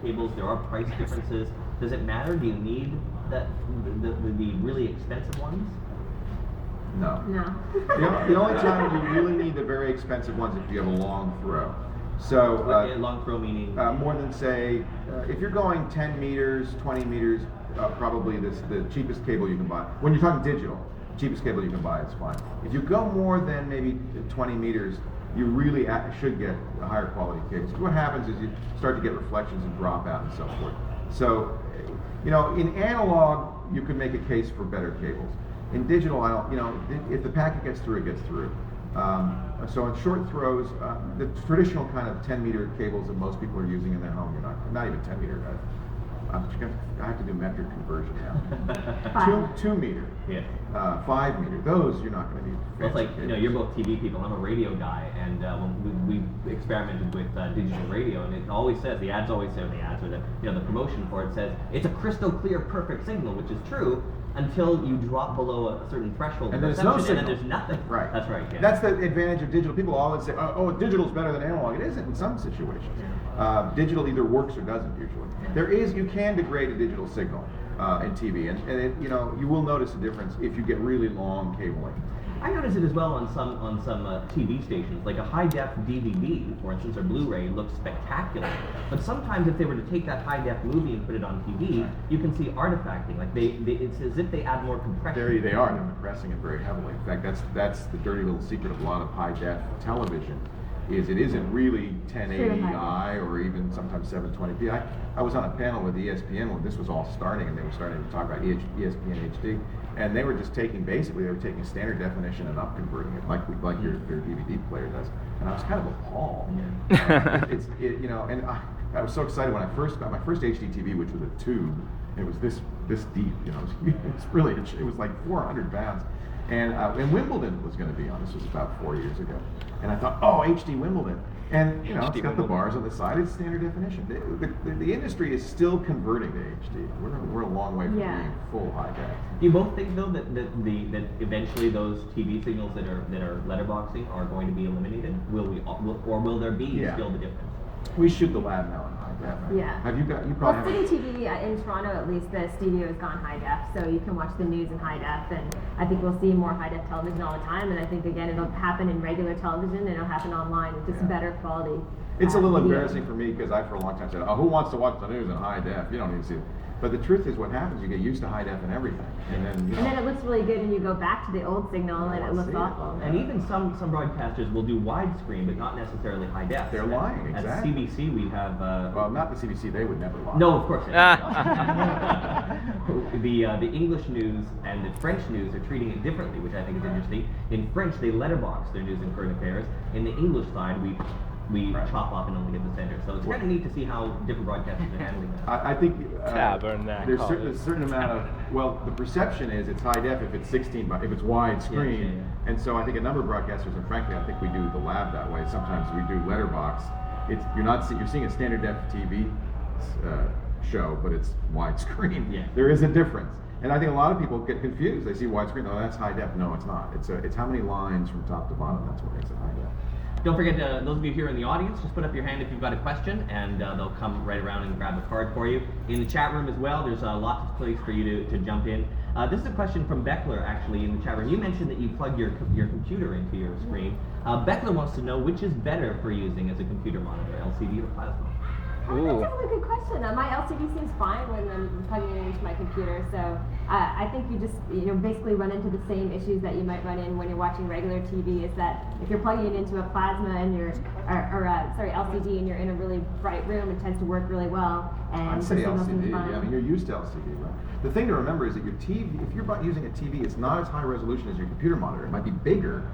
cables. There are price differences. Does it matter? Do you need the really expensive ones? No. No. The only time you really need the very expensive ones is if you have a long throw. So long throw meaning? More than say, if you're going 10 meters, 20 meters, probably the cheapest cable you can buy. When you're talking digital, cheapest cable you can buy is fine. If you go more than maybe 20 meters, you really should get a higher quality cables. What happens is you start to get reflections and drop out and so forth. So, in analog, you could make a case for better cables. In digital, if the packet gets through, it gets through. So in short throws, the traditional kind of 10-meter cables that most people are using in their home, you're not even 10-meter. I have to do metric conversion now. 2 meter, 5 meter. Those you're not going to need. Well, it's like you're both TV people. I'm a radio guy, and when we experimented with digital radio, and it always says the ads always say the promotion for it says it's a crystal clear, perfect signal, which is true. Until you drop below a certain threshold, and there's no signal. And then there's nothing. Right. That's right. Yeah. That's the advantage of digital. People always say, "Oh, digital's better than analog." It isn't in some situations. Yeah. Digital either works or doesn't usually. Yeah. You can degrade a digital signal in TV, and you will notice a difference if you get really long cabling. I notice it as well on some TV stations, like a high-def DVD, for instance, or Blu-ray looks spectacular. But sometimes if they were to take that high-def movie and put it on TV, you can see artifacting. Like it's as if they add more compression. There they are. They're compressing it very heavily. In fact, that's the dirty little secret of a lot of high-def television. Is it isn't really 1080i or even sometimes 720p. I was on a panel with ESPN when this was all starting, and they were starting to talk about ESPN HD, and they were just taking standard definition and upconverting it like your DVD player does, and I was kind of appalled. And I was so excited when I first got my first HD TV, which was a tube. It was this deep, it was like 400 pounds. And Wimbledon was going to be on. This was about 4 years ago. And I thought, HD Wimbledon. And, it's got the bars on the side. It's standard definition. The industry is still converting to HD. We're a long way from being full high def. Do you both think, though, that eventually those TV signals that are letterboxing are going to be eliminated? Will there be still the difference? We shoot the lab now in high def. Yeah. Have you probably City TV in Toronto, at least, the studio has gone high def, so you can watch the news in high def, and I think we'll see more high def television all the time, and I think, again, it'll happen in regular television, and it'll happen online with just better quality. It's a little embarrassing for me because I, for a long time, said, who wants to watch the news in high def? You don't need to see it. But the truth is, what happens, you get used to high def and everything. And then it looks really good, and you go back to the old signal, and it looks awful. And even some broadcasters will do widescreen, but not necessarily high def. They're lying, exactly. At CBC, we have... well, not the CBC, they would never lie. No, of course. The English news and the French news are treating it differently, which I think is interesting. In French, they letterbox their news and current affairs. In the English side, we chop off and only get the center. So it's kind of neat to see how different broadcasters are handling that. I think there's a certain amount of, the perception is it's high def if it's 16, if it's widescreen. Yeah. And so I think a number of broadcasters, and frankly I think we do the lab that way, sometimes we do letterbox. You're seeing a standard def TV show, but it's widescreen. Yeah. There is a difference. And I think a lot of people get confused. They see widescreen, that's high def. No, it's not. It's how many lines from top to bottom. That's what makes it high def. Don't forget, those of you here in the audience, just put up your hand if you've got a question, and they'll come right around and grab a card for you. In the chat room as well, there's lots of place for you to jump in. This is a question from Beckler, actually, in the chat room. You mentioned that you plug your computer into your screen. Beckler wants to know which is better for using as a computer monitor, LCD or plasma? That's a really good question. My LCD seems fine when I'm plugging it into my computer, so I think you just basically run into the same issues that you might run in when you're watching regular TV. Is that if you're plugging it into a plasma and LCD and you're in a really bright room, it tends to work really well. And I'd say LCD. I mean, you're used to LCD, right? The thing to remember is that your TV, if you're using a TV, it's not as high resolution as your computer monitor. It might be bigger,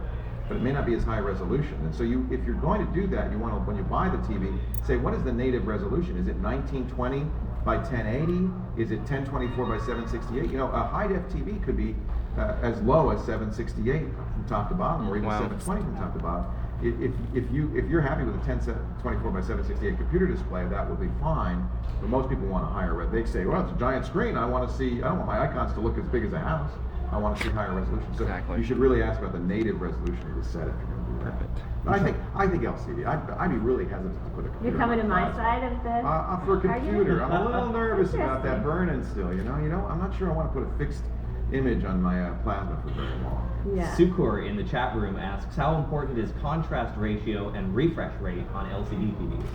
but it may not be as high resolution. And so if you're going to do that, you want to, when you buy the TV, say, what is the native resolution? Is it 1920 by 1080? Is it 1024 by 768? A high def TV could be as low as 768 from top to bottom, or even 720 from top to bottom. If you're happy with a 1024 by 768 computer display, that will be fine. But most people want a higher res. They say, well, it's a giant screen. I don't want my icons to look as big as a house. I want to see higher resolution. So Exactly. you should really ask about the native resolution of the set if you're going to do that. Perfect. But I think LCD. I'd be really hesitant to put a computer. You're coming to on my plasma. side of the For a argument? computer, I'm a little nervous about that Interesting. burn-in still. You know, I'm not sure I want to put a fixed image on my plasma for very long. Yeah. Sukur in the chat room asks, how important is contrast ratio and refresh rate on LCD TVs?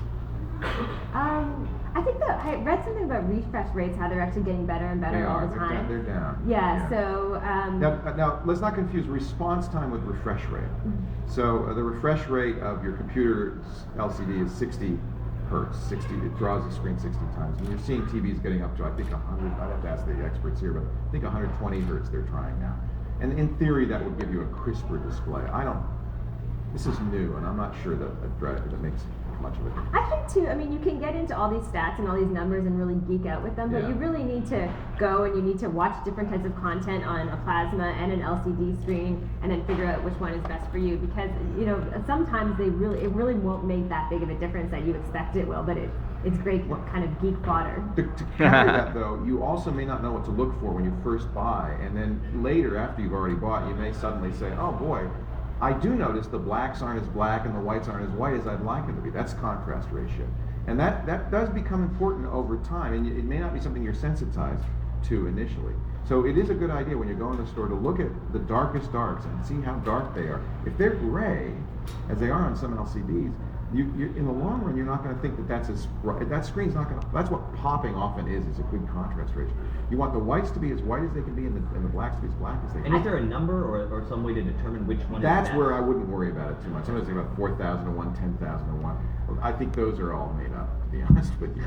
I think that I read something about refresh rates, how they're actually getting better and better all the time. They're down. Yeah, so Now, let's not confuse response time with refresh rate. So the refresh rate of your computer's LCD is 60 hertz. 60, it draws the screen 60 times. And you're seeing TVs getting up to, I think, 100. I'd have to ask the experts here, but I think 120 hertz they're trying now. And in theory, that would give you a crisper display. This is new, and I'm not sure that makes much of a difference. I think too, I mean, you can get into all these stats and all these numbers and really geek out with them, but Yeah. you really need to go and you need to watch different types of content on a plasma and an LCD screen and then figure out which one is best for you, because, you know, sometimes it really won't make that big of a difference that you expect it will, but it's great kind of geek fodder. To counter that, though, you also may not know what to look for when you first buy, and then later, after you've already bought, you may suddenly say, oh boy, I do notice the blacks aren't as black and the whites aren't as white as I'd like them to be. That's contrast ratio. And that does become important over time, and it may not be something you're sensitized to initially. So it is a good idea when you go in the store to look at the darkest darks and see how dark they are. If they're gray, as they are on some LCDs, you in the long run, you're not going to think that's as bright. That screen's not going to. That's what popping often is a good contrast ratio. You want the whites to be as white as they can be and the blacks to be as black as they can. And is there a number or some way to determine which one That's is best? where I wouldn't worry about it too much. Sometimes they about 4,000 to 1, 10,000 to 1. Well, I think those are all made up, to be honest with you.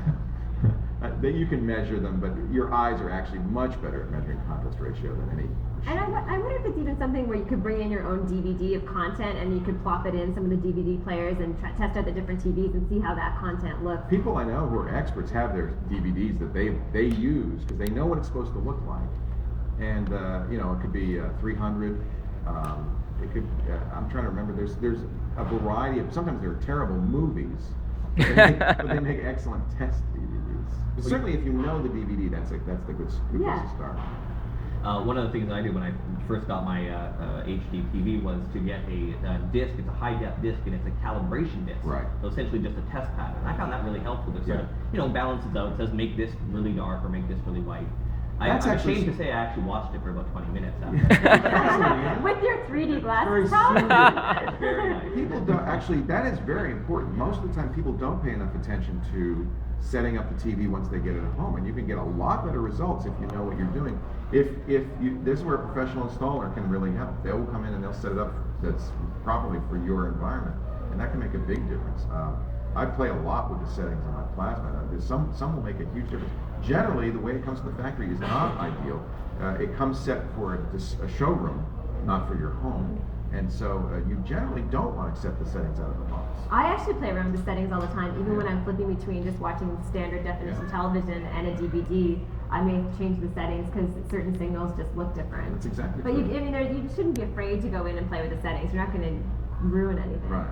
That you can measure them, but your eyes are actually much better at measuring contrast ratio than any And I wonder if it's even something where you could bring in your own DVD of content and you could plop it in some of the DVD players and test out the different TVs and see how that content looks. People I know who are experts have their DVDs that they use because they know what it's supposed to look like, and it could be 300. It could. I'm trying to remember. There's a variety of. Sometimes they're terrible movies, but they make excellent test DVDs. But certainly, if you know the DVD, that's the good place to start. One of the things I did when I first got my HD TV was to get a disc. It's a high-def disc, and it's a calibration disc. Right. So essentially just a test pattern. I found that really helpful to sort of, balances out. It says make this really dark or make this really white. I'm ashamed to say I actually watched it for about 20 minutes after. With your 3D Very glasses, probably. It's very nice. People don't actually. That is very important. Most of the time, people don't pay enough attention to setting up the TV once they get it at home, and you can get a lot better results if you know what you're doing. This is where a professional installer can really help. They will come in and they'll set it up that's properly for your environment, and that can make a big difference. I play a lot with the settings on my plasma. Some will make a huge difference. Generally, the way it comes to the factory is not ideal. It comes set for a showroom, not for your home. And so you generally don't want to accept the settings out of the box. I actually play around with the settings all the time, even when I'm flipping between just watching standard definition television and a DVD. I may change the settings because certain signals just look different. That's exactly But right. you shouldn't be afraid to go in and play with the settings. You're not going to ruin anything. Right.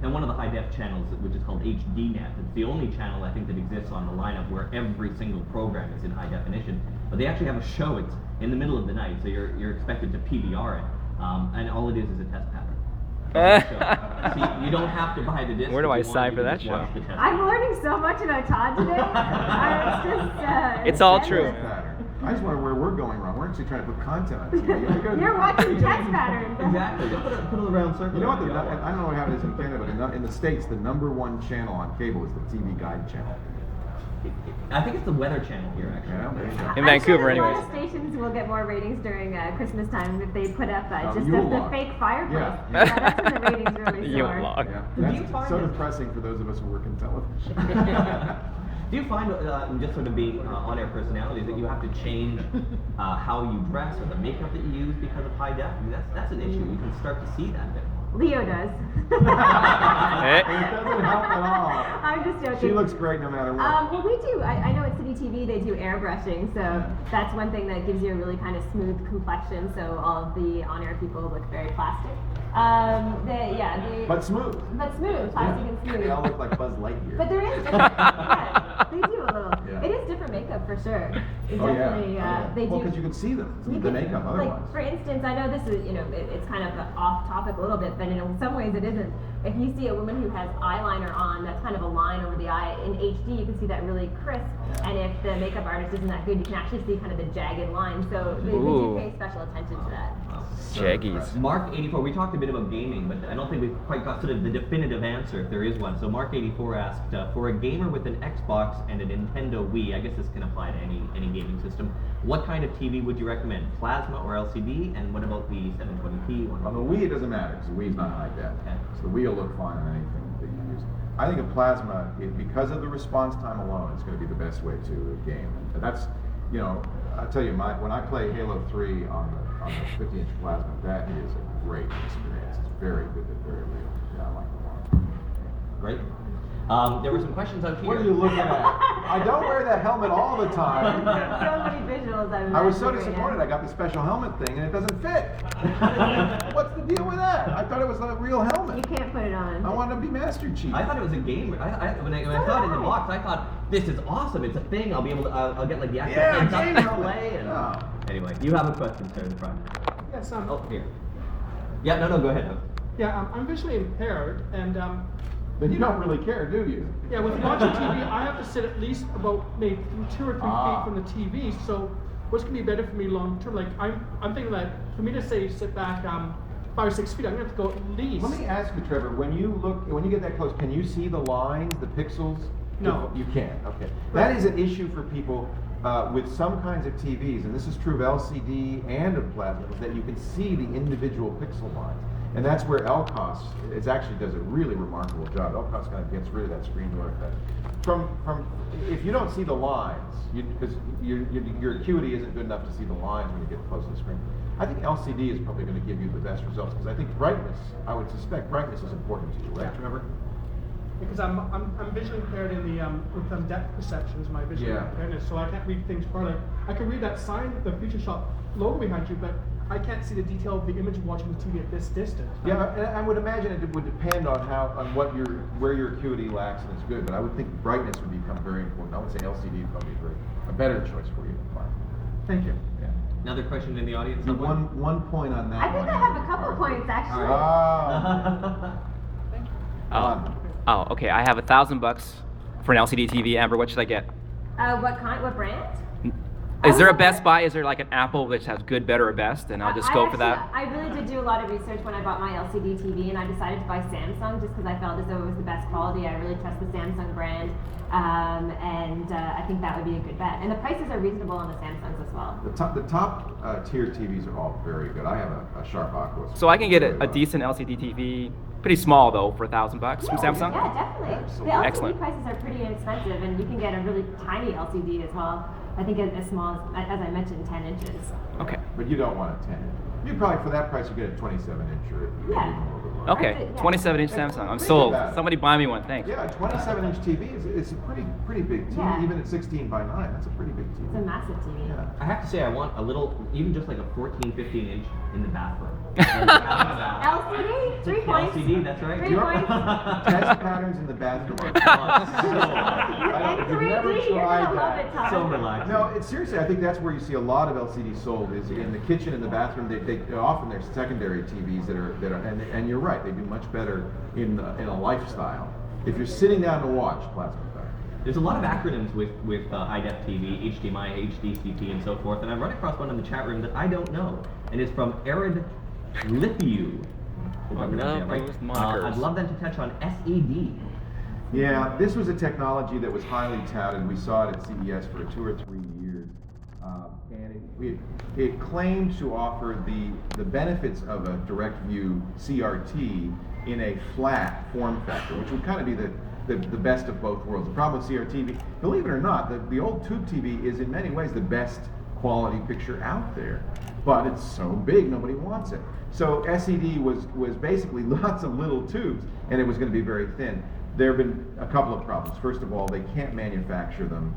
And one of the high-def channels, which is called HDNet, it's the only channel I think that exists on the lineup where every single program is in high definition. But they actually have a show. It's in the middle of the night, so you're expected to PVR it. And all it is a test pattern. So you don't have to buy the disc. Where do I if you want, sign you for can that just watch show? the test I'm pattern. learning so much about Todd today. It's all endless. true. I just wonder where we're going wrong. We're actually trying to put content on TV. You're watching text patterns. Exactly. Just put it around circle. You know what? I don't know how it is in Canada, but in the States, the #1 channel on cable is the TV Guide channel. I think it's the Weather Channel here, actually. Yeah, there you go. In Vancouver, I'm sure anyways. A lot of stations will get more ratings during Christmas time if they put up just Yule the log. fake fireplace. Yeah. That's when the ratings really Yule soar. log. Yeah, Do you that's find so that- depressing for those of us who work in television. Do you find, just sort of being on-air personalities, that you have to change how you dress or the makeup that you use because of high def? I mean, that's an issue. You can start to see that a bit more. Leo does. It doesn't help at all. I'm just joking. She looks great no matter what. Well, we do. I know at City TV they do airbrushing, so that's one thing that gives you a really kind of smooth complexion. So all of the on-air people look very plastic. But smooth. But smooth, plastic and smooth. They all look like Buzz Lightyear. But there is different, yeah, they do a little. Yeah. It is different makeup for sure. It's Oh, yeah. definitely, they Well, do. because you can see them, You the can- makeup otherwise. Like, for instance, I know this is, it's kind of off topic a little bit, but in some ways it isn't. If you see a woman who has eyeliner on, that's kind of a line over the eye, in HD you can see that really crisp, and if the makeup artist isn't that good, you can actually see kind of the jagged line, so they do Ooh. pay special attention to that. Jaggies. Mark84, we talked a bit about gaming, but I don't think we've quite got sort of the definitive answer, if there is one. So Mark84 asked, for a gamer with an Xbox and a Nintendo Wii, I guess this can apply to any gaming system, what kind of TV would you recommend? Plasma or LCD? And what about the 720p one? On the Wii, it doesn't matter, because the Wii's not high def. Okay. So the Wii will look fine on anything that you use. I think a plasma, because of the response time alone, it's going to be the best way to game. And that's, I'll tell you, when I play Halo 3 on the 50-inch plasma, that is a great experience. It's very good and very real. Yeah, I like it a lot. Great. There were some questions out here. What are you looking at? I don't wear that helmet all the time. So many visuals I was so imagining right disappointed. now. I got the special helmet thing and it doesn't fit. What's the deal with that? I thought it was a real You helmet. can't put it on. I wanted to be Master Chief. I thought it was a game. When I saw it in the box, I thought, this is awesome. It's a thing. I'll be able to, I'll get like the actual Yeah, heads up game display. And, helmet. Anyway, you have a question, sir, in the front. Yes, Oh, here. Yeah, no, go ahead. I'm visually impaired, and But you don't really care, do you? yeah, with watching TV, I have to sit at least about maybe 2 or 3 Ah. feet from the TV. So, what's gonna be better for me long term? Like, I'm thinking that for me to say sit back 5 or 6 feet, I'm gonna have to go at least. Let me ask you, Trevor, when you get that close, can you see the lines, the pixels? No. You can't, okay. That is an issue for people with some kinds of TVs, and this is true of LCD and of plasma, is that you can see the individual pixel lines. And that's where LCOS actually does a really remarkable job. LCOS kind of gets rid of that screen door effect. If you don't see the lines, because your acuity isn't good enough to see the lines when you get close to the screen, I think LCD is probably going to give you the best results, because I think brightness, I would suspect brightness is important to you, right, Yeah. Trevor? Because I'm visually impaired in the with depth perception is my visual Yeah. impairment, so I can't read things far. Like I can read that sign, the Future Shop logo behind you, but I can't see the detail of the image watching the TV at this distance. Yeah, and I would imagine it would depend on where your acuity lacks and it's good, but I would think brightness would become very important. I would say LCD is probably a better choice for you than plasma. Thank you. Yeah. Another question in the audience? So someone? one point on that I think one. I have a couple points actually. Ah. Oh, okay. I have $1,000 for an LCD TV. Amber, what should I get? What kind? What brand? Is there a would- Best Buy? Is there like an Apple which has good, better, or best? And I'll just go for that. I really did do a lot of research when I bought my LCD TV, and I decided to buy Samsung just because I felt as though it was the best quality. I really trust the Samsung brand, and I think that would be a good bet. And the prices are reasonable on the Samsungs as well. The top tier TVs are all very good. I have a Sharp Aqua. So I can get Really a well. decent LCD TV, pretty small though, for $1,000 from Samsung. Yeah, definitely. Excellent. The LCD Excellent. prices are pretty inexpensive, and you can get a really tiny LCD as well. I think as small as I mentioned, 10 inches. Okay. But you don't want a 10. You probably, for that price, you get a 27-inch or maybe Yeah. even a little bit more. Okay. That's it, yeah. 27-inch Samsung. I'm Think sold. about it. Somebody buy me one. Thanks. Yeah, a 27-inch TV is a pretty big TV. Yeah. Even at 16 by 9, that's a pretty big TV. It's a massive TV. Yeah. I have to say, I want a little, even just like a 14, 15 inch in the bathroom. LCD, 3 points. LCD, that's right. 3 points. Test patterns in the bathroom. And If you've never 3D, you're tried gonna love that. it, Todd. So relaxing. No, it's seriously. I think that's where you see a lot of LCD sold is in the kitchen and the bathroom. They often they're secondary TVs that are and you're right. They do much better in a lifestyle. If you're sitting down to watch, plasma better. There's a lot of acronyms with iDef TV, HDMI, HDCP, and so forth, and I've run across one in the chat room that I don't know, and it's from Arid Lithiu. If I pronounced that right. those monikers. I'd love them to touch on SED. Yeah, this was a technology that was highly touted. We saw it at CES for 2 or 3 years, and it claimed to offer the benefits of a direct view CRT in a flat form factor, which would kind of be the best of both worlds. The problem with CRT, believe it or not, the old tube TV is in many ways the best quality picture out there, but it's so big nobody wants it. So SED was basically lots of little tubes, and it was going to be very thin. There have been a couple of problems. First of all, they can't manufacture them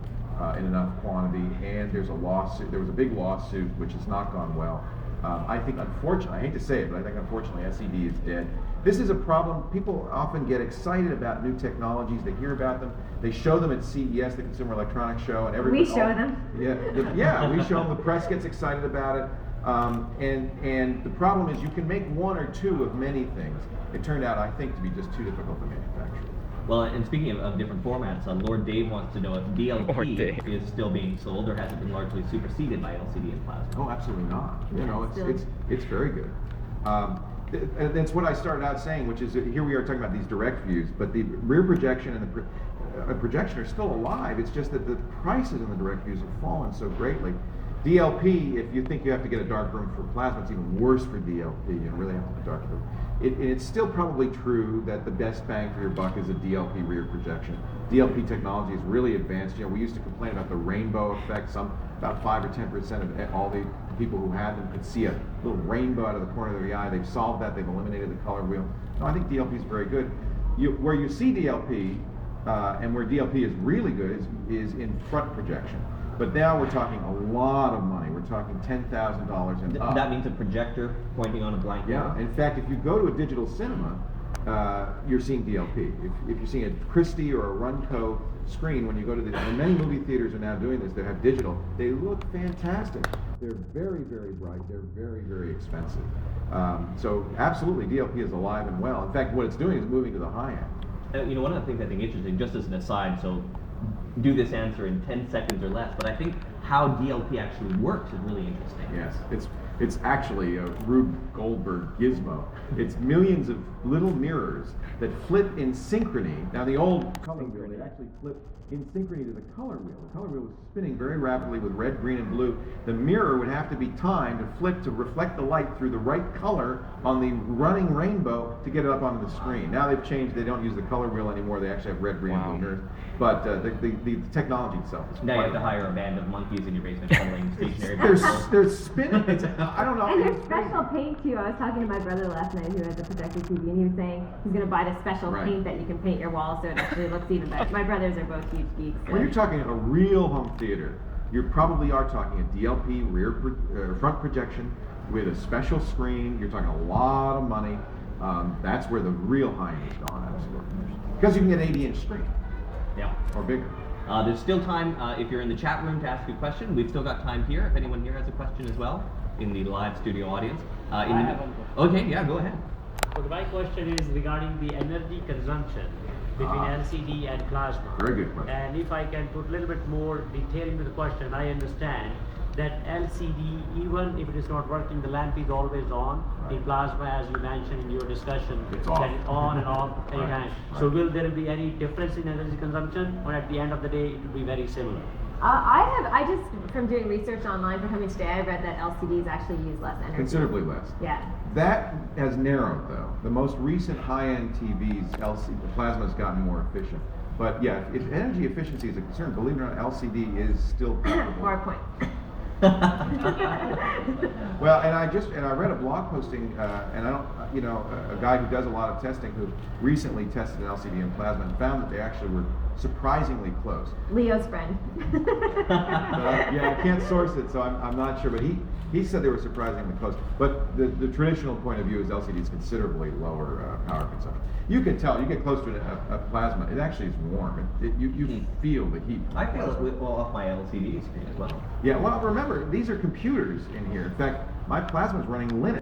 in enough quantity, and there's a lawsuit. There was a big lawsuit which has not gone well. I think, unfortunately, I hate to say it, but I think unfortunately SED is dead. this is a problem. People often get excited about new technologies. They hear about them. They show them at CES, the Consumer Electronics Show, and everybody. We show them. Yeah, we show them. The press gets excited about it. And the problem is you can make one or two of many things. It turned out, I think, to be just too difficult to manufacture. Well, and speaking of different formats, Lord Dave wants to know if Lord DLP Dave. is still being sold, or has it been largely superseded by LCD and plasma? Oh, absolutely not. You know, still. it's very good. And that's what I started out saying, which is that here we are talking about these direct views, but the rear projection and the projection are still alive. It's just that the prices in the direct views have fallen so greatly. DLP, if you think you have to get a dark room for plasma, it's even worse for DLP. You really have to have a dark room. It's still probably true that the best bang for your buck is a DLP rear projection. DLP technology is really advanced. You know, we used to complain about the rainbow effect. About 5 or 10% of all the people who had them could see a little rainbow out of the corner of their eye. They've solved that. They've eliminated the color wheel. No, I think DLP is very good. Where you see DLP and where DLP is really good is in front projection. But now we're talking a lot of money. We're talking $10,000 and up. That means a projector pointing on a blank Yeah. wall? In fact, if you go to a digital cinema, you're seeing DLP. If you're seeing a Christie or a Runco screen, when you go to and many movie theaters are now doing this, they have digital. They look fantastic. They're very, very bright. They're very, very expensive. So absolutely, DLP is alive and well. In fact, what it's doing is moving to the high end. You know, one of the things I think interesting, just as an aside, so do this answer in 10 seconds or less, but I think how DLP actually works is really interesting. Yes, it's actually a Rube Goldberg gizmo. It's millions of little mirrors that flip in synchrony. Now the old color wheel, they actually flip in synchrony to the color wheel. The color wheel was spinning very rapidly with red, green, and blue. The mirror would have to be timed to flip to reflect the light through the right color on the running rainbow to get it up onto the screen. Now they've changed, they don't use the color wheel anymore, they actually have red, green, and blue mirrors. But the technology itself is Now you have to quite- hire a band of monkeys in your basement pulling stationary They're spinning. I don't know. And there's special paint too. I was talking to my brother last night who has a projector TV, and he was saying he's going to buy the special Right. paint that you can paint your walls so it actually looks even better. My brothers are both huge geeks. So. When you're talking a real home theater, you probably are talking a DLP front projection with a special screen. You're talking a lot of money. That's where the real high end is gone, absolutely. Because you can get an 80-inch screen Yeah. or bigger. There's still time if you're in the chat room to ask a question. We've still got time here if anyone here has a question as well in the live studio audience. I have one question. Okay, yeah, go ahead. Okay, my question is regarding the energy consumption between LCD and plasma. Very good question. And if I can put a little bit more detail into the question, I understand that LCD, even if it is not working, the lamp is always on. In plasma, as you mentioned in your discussion, It's off. that it's on and off anytime. Right. So will there be any difference in energy consumption, or at the end of the day, it will be very similar? I just, from doing research online for coming today, I read that LCDs actually use less energy. Considerably less. Yeah. That has narrowed though. The most recent high-end TVs, the plasma has gotten more efficient. But yeah, if energy efficiency is a concern, believe it or not, LCD is still preferable. Or a point. Well, and I read a blog posting, and a guy who does a lot of testing who recently tested an LCD and plasma and found that they actually were surprisingly close. Leo's friend. Yeah, I can't source it, so I'm not sure, but he said they were surprisingly close. But the traditional point of view is LCD is considerably lower power consumption. You can tell, you get close to a plasma, it actually is warm. You feel the heat. I feel it off my LCD screen as well. Yeah, well, remember, these are computers in here. In fact, my plasma is running Linux.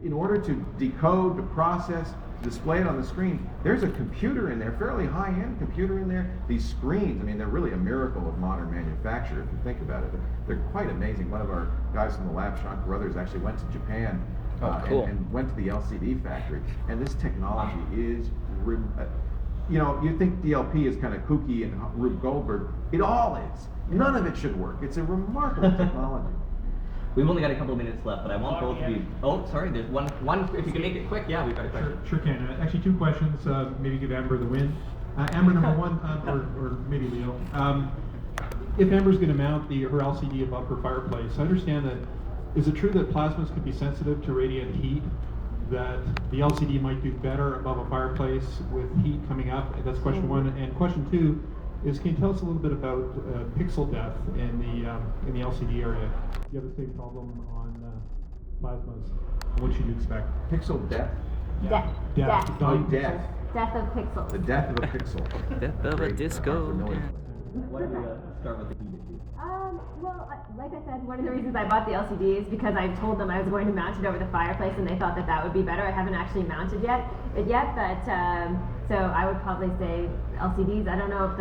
In order to decode, to process, to display it on the screen, there's a computer in there, fairly high-end computer in there. These screens, I mean, they're really a miracle of modern manufacture, if you think about it. They're quite amazing. One of our guys from the lab, Sean Carruthers, actually went to Japan Cool. and went to the LCD factory. And this technology is, you think DLP is kind of kooky and Rube Goldberg. It all is. None of it should work. It's a remarkable technology. We've only got a couple of minutes left, but I want both of you. Oh, sorry, there's one. If you can make it quick, yeah, we've got a question. Sure can. Actually, two questions. Maybe give Amber the win. Amber, number one, or maybe Leo. If Amber's going to mount her LCD above her fireplace, I understand that. Is it true that plasmas could be sensitive to radiant heat? That the LCD might do better above a fireplace with heat coming up? That's question one. And question two is, can you tell us a little bit about pixel depth in the LCD area? Do you have the same problem on plasmas? What should you expect? Pixel depth? Death. Death. Death. Oh, death. Death of pixels. The death of a pixel. Death of a Great, disco. familiar. Why don't we start with the heat issue? Like I said, one of the reasons I bought the LCD is because I told them I was going to mount it over the fireplace, and they thought that that would be better. I haven't actually mounted but so I would probably say LCDs. I don't know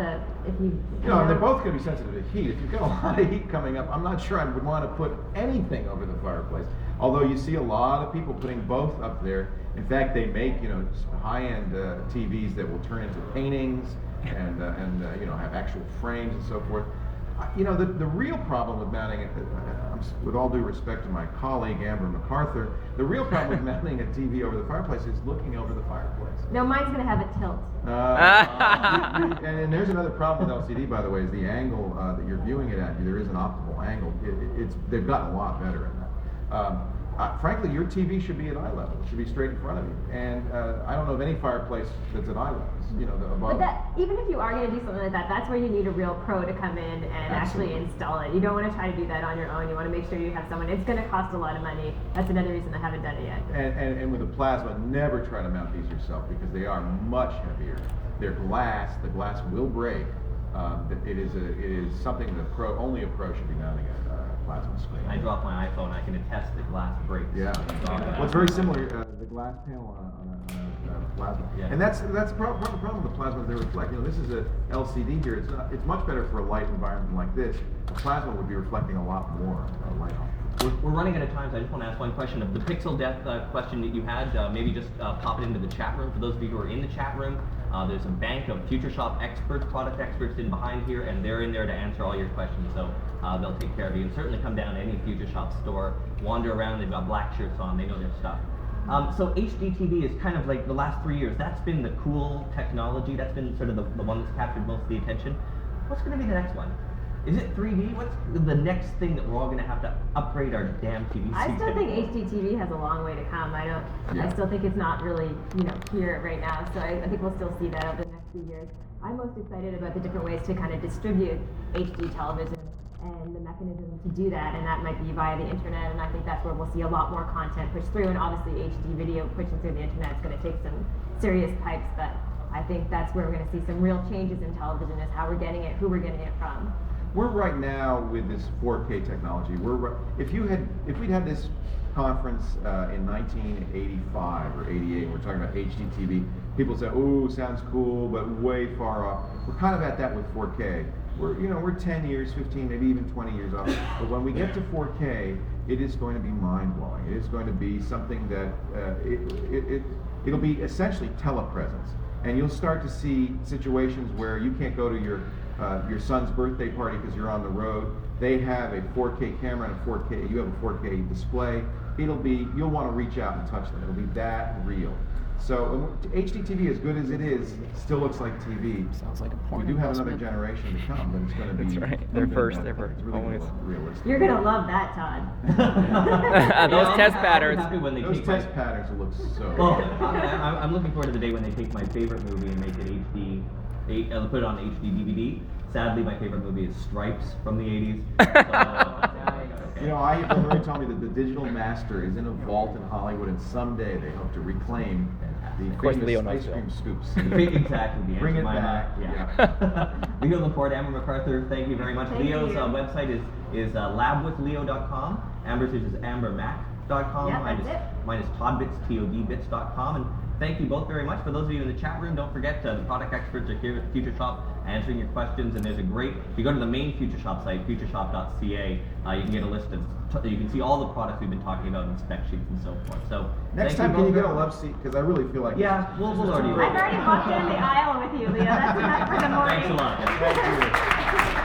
if you. No, they're both going to be sensitive to heat. If you've got a lot of heat coming up, I'm not sure I would want to put anything over the fireplace. Although you see a lot of people putting both up there. In fact, they make high-end TVs that will turn into paintings and have actual frames and so forth. The real problem with mounting it, with all due respect to my colleague Amber MacArthur, the real problem with mounting a TV over the fireplace is looking over the fireplace. No, mine's going to have a tilt. And there's another problem with LCD, by the way, is the angle that you're viewing it at. There is an optimal angle. They've gotten a lot better in that. Frankly, your TV should be at eye level. It should be straight in front of you. And I don't know of any fireplace that's at eye level. Above. But even if you are going to do something like that, that's where you need a real pro to come in and actually install it. You don't want to try to do that on your own. You want to make sure you have someone. It's going to cost a lot of money. That's another reason I haven't done it yet. And with a plasma, never try to mount these yourself because they are much heavier. They're glass. The glass will break. It is something that only a pro should be mounting a plasma screen. I dropped my iPhone. I can attest that glass breaks. Yeah. Well, it's very similar. The glass panel on a plasma. Yeah. And that's part of the problem with the plasma. They reflect. This is a LCD here. It's much better for a light environment like this. A plasma would be reflecting a lot more light on. We're running out of time, so I just want to ask one question. Of the pixel death question that you had, maybe just pop it into the chat room. For those of you who are in the chat room, there's a bank of Future Shop experts, product experts in behind here, and they're in there to answer all your questions. So they'll take care of you. And certainly come down to any Future Shop store, wander around. They've got black shirts on. They know their stuff. So HD TV is kind of like the last 3 years. That's been the cool technology. That's been sort of the one that's captured most of the attention. What's going to be the next one? Is it 3D? What's the next thing that we're all going to have to upgrade our damn TVs? I still think HDTV has a long way to come. I still think it's not really, here right now. So I think we'll still see that over the next few years. I'm most excited about the different ways to kind of distribute HD television and the mechanism to do that, and that might be via the internet, and I think that's where we'll see a lot more content pushed through, and obviously HD video pushing through the internet is going to take some serious pipes, but I think that's where we're going to see some real changes in television, is how we're getting it, who we're getting it from. We're right now with this 4K technology. If we'd had this conference in 1985 or 88, we're talking about HD TV. People say, "Ooh, sounds cool, but way far off." We're kind of at that with 4K. We're 10 years, 15, maybe even 20 years off. But when we get to 4K, it is going to be mind-blowing. It is going to be something that it'll be essentially telepresence, and you'll start to see situations where you can't go to your son's birthday party because you're on the road. They have a 4K camera and you have a 4K display. You'll want to reach out and touch them. It'll be that real. So HDTV, as good as it is, still looks like TV. Sounds like a porn We do have another investment. generation to come, but it's going to be. That's right. They're first. It's really Always. realistic. You're going to love that, Todd. Those test I'm patterns. happy when they Those take test patterns will look so. Well, I'm looking forward to the day when they take my favorite movie and make it HD. Put it on HD DVD. Sadly, my favorite movie is Stripes from the 80s. So, I have already told me that the digital master is in a vault in Hollywood, and someday they hope to reclaim the course, famous Leo ice knows cream scoops. Exactly. Bring it My back. Yeah. Leo Laporte, Amber MacArthur, thank you very much. Thank Leo's you. Website is labwithleo.com. Amber's is ambermac.com. Yeah, Mine that's is todbits, todbits.com. And thank you both very much. For those of you in the chat room, don't forget the product experts are here at Future Shop answering your questions. And there's if you go to the main Future Shop site, futureshop.ca, you can get a list you can see all the products we've been talking about in spec sheets and so forth. So Next thank time, can you both get a very love much. seat? Because I really feel like Yeah, we'll already. I've already walked down the aisle with you, Leo. That's enough for the morning. Thanks a lot. Thank you.